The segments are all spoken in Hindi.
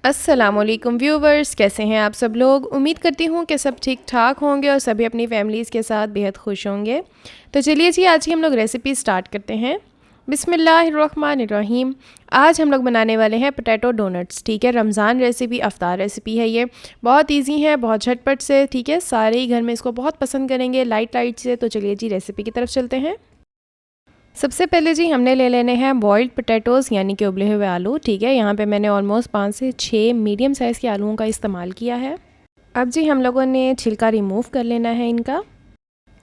अस्सलामुअलैकुम व्यूवर्स, कैसे हैं आप सब लोग। उम्मीद करती हूँ कि सब ठीक ठाक होंगे और सभी अपनी फैमिलीज़ के साथ बेहद खुश होंगे। तो चलिए जी, आज की हम लोग रेसिपी स्टार्ट करते हैं। बिस्मिल्लाहिर्रहमानिर्रहीम। आज हम लोग बनाने वाले हैं पोटैटो डोनट्स। ठीक है, रमज़ान रेसिपी, अफ्तार रेसिपी है ये। बहुत इजी है, बहुत झटपट से। ठीक है, सारे ही घर में इसको बहुत पसंद करेंगे लाइट लाइट से। तो चलिए जी, रेसिपी की तरफ चलते हैं। सबसे पहले जी हमने ले लेने हैं बॉइल्ड पोटैटोज़ यानी कि उबले हुए आलू। ठीक है, यहाँ पे मैंने ऑलमोस्ट 5 से 6 मीडियम साइज़ के आलूओं का इस्तेमाल किया है। अब जी हम लोगों ने छिलका रिमूव कर लेना है इनका।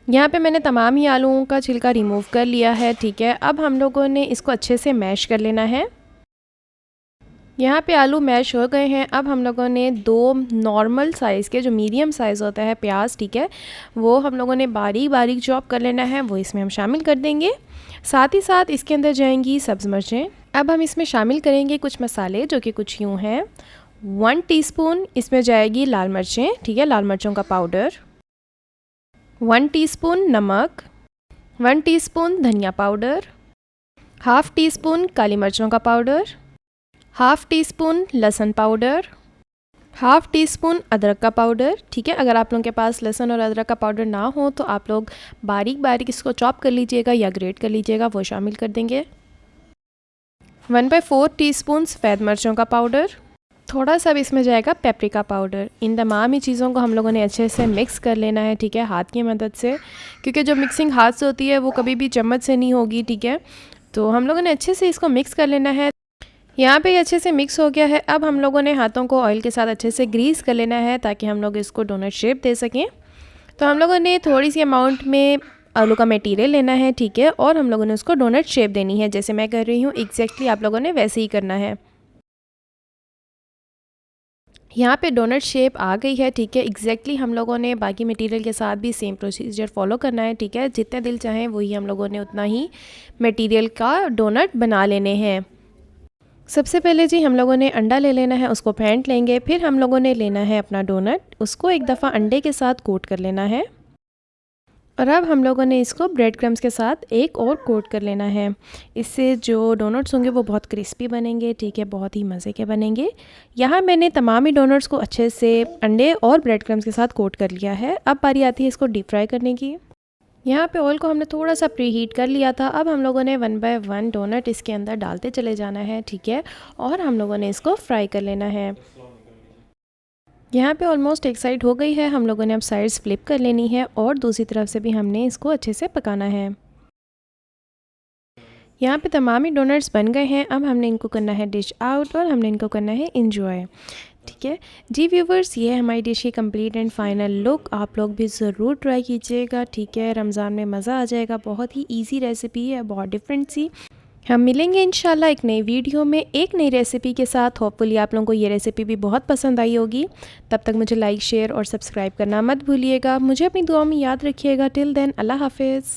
यहाँ पे मैंने तमाम ही आलूओं का छिलका रिमूव कर लिया है। ठीक है, अब हम लोगों ने इसको अच्छे से मैश कर लेना है। यहाँ पे आलू मैश हो गए हैं। अब हम लोगों ने 2 नॉर्मल साइज़ के, जो मीडियम साइज़ होता है, प्याज, ठीक है, वो हम लोगों ने बारीक बारीक चॉप कर लेना है। वो इसमें हम शामिल कर देंगे। साथ ही साथ इसके अंदर जाएंगी सब्ज़ मिर्चें। अब हम इसमें शामिल करेंगे कुछ मसाले, जो कि कुछ यूँ हैं। 1 टीस्पून इसमें जाएगी लाल मिर्चें, ठीक है, लाल मिर्चों का पाउडर। 1 टीस्पून नमक, 1 टीस्पून धनिया पाउडर, हाफ़ टी स्पून काली मिर्चों का पाउडर, हाफ़ टी स्पून लहसुन पाउडर, हाफ़ टी स्पून अदरक का पाउडर। ठीक है, अगर आप लोगों के पास लहसुन और अदरक का पाउडर ना हो तो आप लोग बारीक बारीक इसको चॉप कर लीजिएगा या ग्रेट कर लीजिएगा, वो शामिल कर देंगे। 1/4 टीस्पून सफ़ेद मिर्चों का पाउडर। थोड़ा सा भी इसमें जाएगा पेपरिका पाउडर। इन तमाम ही चीज़ों को हम लोगों ने अच्छे से मिक्स कर लेना है। ठीक है, हाथ की मदद से, क्योंकि जो मिक्सिंग हाथ से होती है वो कभी भी चम्मच से नहीं होगी। ठीक है, तो हम लोगों ने अच्छे से इसको मिक्स कर लेना है। यहाँ पे अच्छे से मिक्स हो गया है। अब हम लोगों ने हाथों को ऑयल के साथ अच्छे से ग्रीस कर लेना है ताकि हम लोग इसको डोनट शेप दे सकें। तो हम लोगों ने थोड़ी सी अमाउंट में आलू का मटेरियल लेना है। ठीक है, और हम लोगों ने उसको डोनट शेप देनी है। जैसे मैं कर रही हूँ एग्जैक्टली आप लोगों ने वैसे ही करना है। यहाँ पे डोनट शेप आ गई है। ठीक है, एग्जैक्टली हम लोगों ने बाकी मटेरियल के साथ भी सेम प्रोसीजर फॉलो करना है। ठीक है, जितने दिल चाहें वही हम लोगों ने उतना ही मटेरियल का डोनट बना लेने हैं। सबसे पहले जी हम लोगों ने अंडा ले लेना है, उसको फेंट लेंगे। फिर हम लोगों ने लेना है अपना डोनट, उसको एक दफ़ा अंडे के साथ कोट कर लेना है। और अब हम लोगों ने इसको ब्रेड क्रम्स के साथ एक और कोट कर लेना है। इससे जो डोनट्स होंगे वो बहुत क्रिस्पी बनेंगे। ठीक है, बहुत ही मज़े के बनेंगे। यहाँ मैंने तमाम ही डोनट्स को अच्छे से अंडे और ब्रेड क्रम्स के साथ कोट कर लिया है। अब बारी आती है इसको डीप फ्राई करने की। यहाँ पे ऑयल को हमने थोड़ा सा प्री हीट कर लिया था। अब हम लोगों ने 1 बाय 1 डोनट इसके अंदर डालते चले जाना है। ठीक है, और हम लोगों ने इसको फ्राई कर लेना है। यहाँ पे ऑलमोस्ट एक साइड हो गई है। हम लोगों ने अब साइड्स फ्लिप कर लेनी है और दूसरी तरफ से भी हमने इसको अच्छे से पकाना है। यहाँ पे तमाम ही डोनट्स बन गए हैं। अब हमने इनको करना है डिश आउट और हमने इनको करना है इंजॉय। ठीक है जी व्यूवर्स, ये है हमारी डिश की कंप्लीट एंड फाइनल लुक। आप लोग भी ज़रूर ट्राई कीजिएगा। ठीक है, रमज़ान में मज़ा आ जाएगा। बहुत ही इजी रेसिपी है, बहुत डिफरेंट सी। हम मिलेंगे इंशाल्लाह एक नई वीडियो में एक नई रेसिपी के साथ। होपफुली आप लोगों को ये रेसिपी भी बहुत पसंद आई होगी। तब तक मुझे लाइक, शेयर और सब्सक्राइब करना मत भूलिएगा। मुझे अपनी दुआ में याद रखिएगा। टिल देन, अल्लाह हाफिज़।